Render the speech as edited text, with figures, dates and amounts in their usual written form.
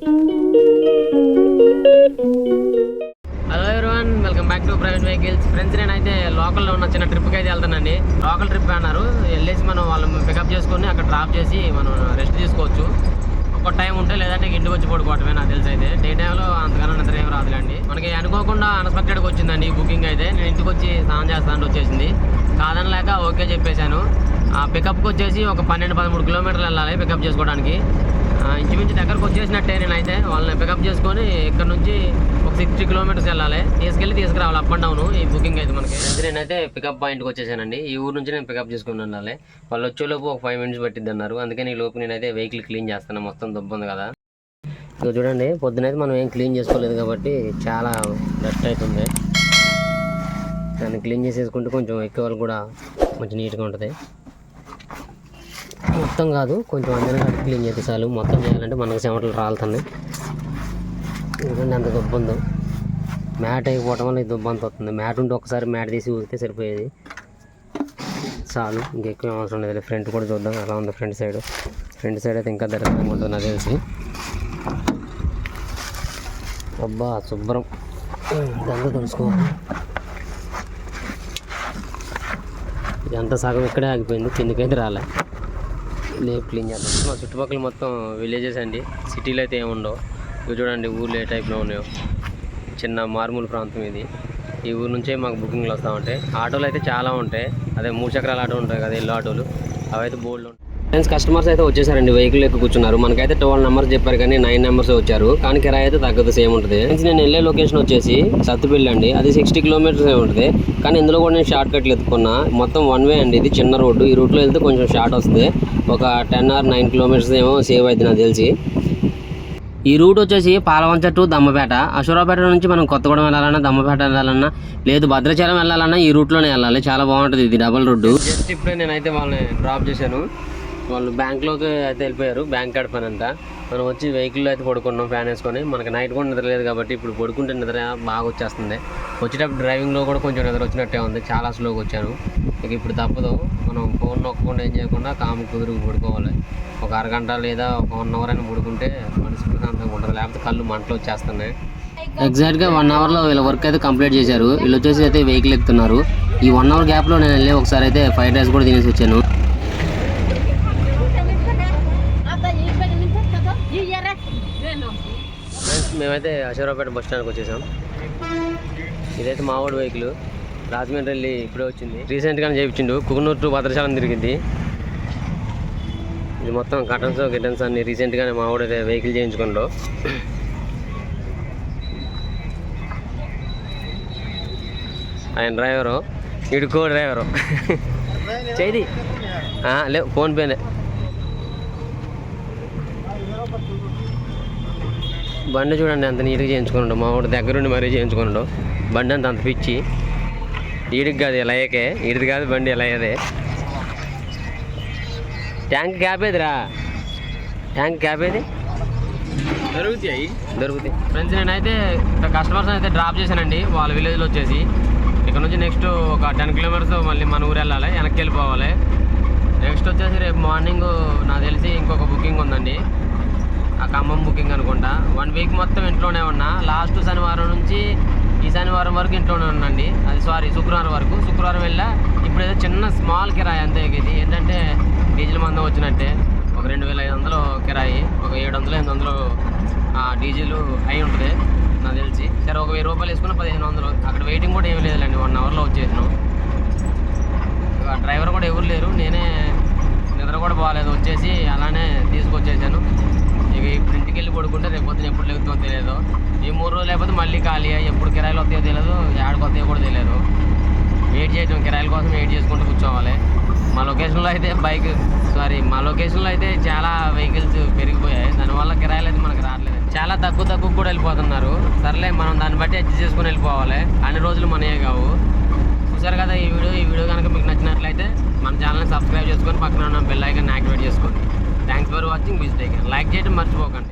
Hello everyone, welcome back to private vehicles. Friends, నేనైతే లోకల్లో ఉన్న చిన్న ట్రిప్కి అయితే వెళ్తానండి. లోకల్ ట్రిప్ అన్నారు, వెళ్ళేసి మనం వాళ్ళని పికప్ చేసుకొని అక్కడ డ్రాప్ చేసి మనం రెస్ట్ తీసుకోవచ్చు. ఒక టైం ఉంటే, లేదంటే ఇంటికి వచ్చి పడుకోవటమే. నాకు తెలిసి అయితే డే టైంలో అంతగానో నిద్ర ఏం రాదులేండి. మనకి అనుకోకుండా అన్ఎక్స్పెక్టెడ్గా వచ్చిందండి ఈ బుకింగ్ అయితే. నేను ఇంటికి వచ్చి స్నానం చేస్తాను వచ్చేసింది. కాదనలేక ఓకే చెప్పేశాను. ఆ పికప్కి వచ్చేసి ఒక 12-13 కిలోమీటర్లు వెళ్ళాలి పికప్ చేసుకోవడానికి. ఇంచుమించు దగ్గరకు వచ్చేసినట్టే. నేనైతే వాళ్ళని పికప్ చేసుకొని ఇక్కడ నుంచి ఒక 60 కిలోమీటర్స్ వెళ్ళాలి, తీసుకురావాలి అప్ అండ్ డౌన్. ఈ బుకింగ్ అయితే మనకి. నేనైతే పికప్ పాయింట్కి వచ్చేసానండి. ఈ ఊరు నుంచి నేను పికప్ చేసుకుని ఉండాలి. వాళ్ళు వచ్చేలోపు ఒక 5 మినిట్స్ పట్టిద్ది అన్నారు. అందుకని ఈ లోపు నేనైతే వెహికల్ క్లీన్ చేస్తాను. మొత్తం దుబ్బ ఉంది కదా. ఇక చూడండి, పొద్దునైతే మనం ఏం క్లీన్ చేసుకోలేదు కాబట్టి చాలా డస్ట్ అవుతుంది. దాన్ని క్లీన్ చేసేసుకుంటే కొంచెం ఎక్కే వాళ్ళు కూడా కొంచెం నీట్గా ఉంటుంది. మొత్తం కాదు, కొంచెం అందరినీ క్లీన్ చేస్తే చాలు. మొత్తం చేయాలంటే మనకు చెమటలు రాలుతున్నాయి. ఎందుకంటే అంత దుబ్బ ఉందో. మ్యాట్ అయిపోవటం వల్ల ఈ దుబ్బ అంత వస్తుంది. మ్యాట్ ఉంటే ఒకసారి మ్యాట్ తీసి ఊరితే సరిపోయేది. చాలు, ఇంకెక్కువ అవసరం లేదు. ఫ్రంట్ కూడా చూద్దాం ఎలా ఉంది. ఫ్రంట్ సైడ్ అయితే ఇంకా దర్శనంగా ఉంటుంది నాకు తెలిసి. అబ్బా శుభ్రం, ఇదంతా తెలుసుకోవాలి. ఇదంతా సగం ఇక్కడే ఆగిపోయింది, కిందకైతే రాలే. లేపు క్లీన్ చేద్దాం. మా చుట్టుపక్కల మొత్తం విలేజెస్ అండి, సిటీలో అయితే ఏముండవు. ఇవి చూడండి, ఊర్లు ఏ టైప్లో ఉన్నాయో. చిన్న మారుమూల ప్రాంతం ఇది. ఈ ఊరు నుంచే మాకు బుకింగ్లు వస్తూ ఉంటాయి. ఆటోలు అయితే చాలా ఉంటాయి. అదే 3 చక్రాల ఆటో ఉంటాయి కదా, ఇల్లు ఆటోలు, అవైతే బోర్డులు ఉంటాయి. ఫ్రెండ్స్, కస్టమర్స్ అయితే వచ్చేసారండి. వెహికల్ ఎక్కువ కూర్చున్నారు. మనకైతే 12 నెంబర్స్ చెప్పారు కానీ 9 నెంబర్స్ వచ్చారు. కానీ కిరాయి అయితే తగ్గదు, సేమ్ ఉంటుంది. ఫ్రెండ్స్, నేను వెళ్ళే లొకేషన్ వచ్చేసి సత్తుపల్లి అండి. అది 60 కిలోమీటర్స్ ఉంటుంది. కానీ ఇందులో కూడా నేను షార్ట్ కట్లు ఎత్తుకున్నా. మొత్తం 1 వే అండి. ఇది చిన్న రోడ్డు. ఈ రూట్లో వెళ్తే కొంచెం షార్ట్ వస్తుంది. ఒక 10 or 9 కిలోమీటర్స్ ఏమో సేవ్ అవుతుంది నాకు తెలిసి. ఈ రూట్ వచ్చేసి పాలవంచ టు దమ్మపేట. అశోరాపేట నుంచి మనం కొత్తగూడెం వెళ్ళాలన్నా, దమ్మపేట వెళ్ళాలన్నా, లేదు భద్రాచలం వెళ్ళాలన్నా ఈ రూట్లోనే వెళ్ళాలి. చాలా బాగుంటుంది. ఇది డబల్ రోడ్డు. జస్ట్ ఇప్పుడే నేనైతే వాళ్ళని డ్రాప్ చేశాను. వాళ్ళు బ్యాంక్లోకి అయితే వెళ్ళిపోయారు. బ్యాంక్ కార్డ్ పని అంతా. మనం వచ్చి వెహికల్లో అయితే పడుకున్నాం ఫ్యాన్ వేసుకొని. మనకి నైట్ కూడా నిద్ర లేదు కాబట్టి ఇప్పుడు పడుకుంటే నిద్ర బాగా వచ్చేస్తుంది. వచ్చేటప్పుడు డ్రైవింగ్లో కూడా కొంచెం నిద్ర వచ్చినట్టే ఉంది. చాలా స్లోగా వచ్చాను. ఇక ఇప్పుడు తప్పదు, మనం ఫోన్ నొక్కకుండా ఏం చేయకుండా కాము కుదురుకు పడుకోవాలి. ఒక అరగంట లేదా ఒక 1 అవర్ అయినా పడుకుంటే మనసు ప్రశాంతంగా ఉంటుంది. లేకపోతే కళ్ళు మంటలు వచ్చేస్తున్నాయి. ఎగ్జాక్ట్గా 1 అవర్లో వీళ్ళ వర్క్ అయితే కంప్లీట్ చేశారు. వీళ్ళు వచ్చేసి అయితే వెహికల్ ఎక్కుతున్నారు. ఈ 1 అవర్ గ్యాప్లో నేను వెళ్ళి ఒకసారి అయితే ఫ్రైడ్ రైస్ కూడా తినేసి వచ్చాను. మేమైతే అశోరాపేట బస్ స్టాండ్కి వచ్చేసాం. ఇదైతే మావాడు వెహికల్. రాజమండ్రి వెళ్ళి ఇప్పుడే వచ్చింది. రీసెంట్గానే చేయించిండు. కుకునూరు టు భద్రాచలం తిరిగింది. ఇది మొత్తం గిటన్స్ అన్ని రీసెంట్గానే మావాడు అయితే వెహికల్ చేయించుకుంటూ. ఆయన డ్రైవరు, వీడు కో డ్రైవరు. చేయి లేవు, ఫోన్పేనే. బండి చూడండి ఎంత నీట్గా చేయించుకున్నాడు. మా వాడు దగ్గరుండి మరీ చేయించుకున్నాడు. బండి అంత పిచ్చి. ఈడికి కాదు ఇలా అయ్యాకే, ఈడిది కాదు బండి ఇలా అయ్యేదే. ట్యాంక్ గ్యాప్ ఏదిరా, ట్యాంక్ గ్యాప్ ఏది దొరుకుతాయి. ఫ్రెండ్స్, నేనైతే కస్టమర్స్ అయితే డ్రాప్ చేశానండి వాళ్ళ విలేజ్లో వచ్చేసి. ఇక్కడ నుంచి నెక్స్ట్ ఒక 10 కిలోమీటర్స్ మళ్ళీ మన ఊరు వెళ్ళాలి, వెనక్కి వెళ్ళిపోవాలి. నెక్స్ట్ వచ్చేసి రేపు మార్నింగ్ నాకు తెలిసి ఇంకొక బుకింగ్ ఉందండి. ఆ ఖమ్మం బుకింగ్ అనుకుంటా. 1 వీక్ మొత్తం ఇంట్లోనే ఉన్నా. లాస్ట్ శనివారం నుంచి ఈ శనివారం వరకు ఇంట్లోనే ఉన్నాండి. అది శుక్రవారం వరకు. శుక్రవారం వెళ్ళా. ఇప్పుడు ఏదో చిన్న స్మాల్ కిరాయి అంతే. ఇది ఏంటంటే డీజిల్ మందం వచ్చినట్టే. ఒక 2500 కిరాయి, ఒక 700-800 డీజిల్ అయి ఉంటుంది నాకు తెలిసి. సరే, ఒక 1000 రూపాయలు వేసుకున్న 1500. అక్కడ వెయిటింగ్ కూడా ఏమి లేదులేండి. 1 అవర్లో వచ్చేసాను. డ్రైవర్ కూడా ఎవరు లేరు. నేనే నిద్ర కూడా బాగాలేదు, వచ్చేసి అలానే తీసుకొచ్చేసాను. ఇక ఇప్పుడు ఇంటికి వెళ్ళి పడుకుంటే రేపు పొద్దున ఎప్పుడు లేకపోతే తెలియదు. ఈ 3 రోజులు లేకపోతే మళ్ళీ ఖాళీ. ఎప్పుడు కిరాయిలు వస్తాయో తెలియదు, ఏడకి వస్తాయో కూడా తెలియదు. వెయిట్ చేయడం, కిరాయిల కోసం వెయిట్ చేసుకుంటూ కూర్చోవాలి. మా లొకేషన్లో అయితే చాలా వెహికల్స్ పెరిగిపోయాయి. దానివల్ల కిరాయిలు అయితే మనకు రావట్లేదు. చాలా తక్కువ కూడా వెళ్ళిపోతున్నారు. సర్లే, మనం దాన్ని బట్టి అడ్జస్ట్ చేసుకుని వెళ్ళిపోవాలి. అన్ని రోజులు మనయే కావు. చూసారు కదా ఈ వీడియో కనుక మీకు నచ్చినట్లయితే మన ఛానల్ని సబ్స్క్రైబ్ చేసుకొని పక్కన ఉన్న బెల్ ఐకాన్ యాక్టివేట్ చేసుకోండి. Thanks for watching. లైక్ చేయడం మర్చిపోకండి.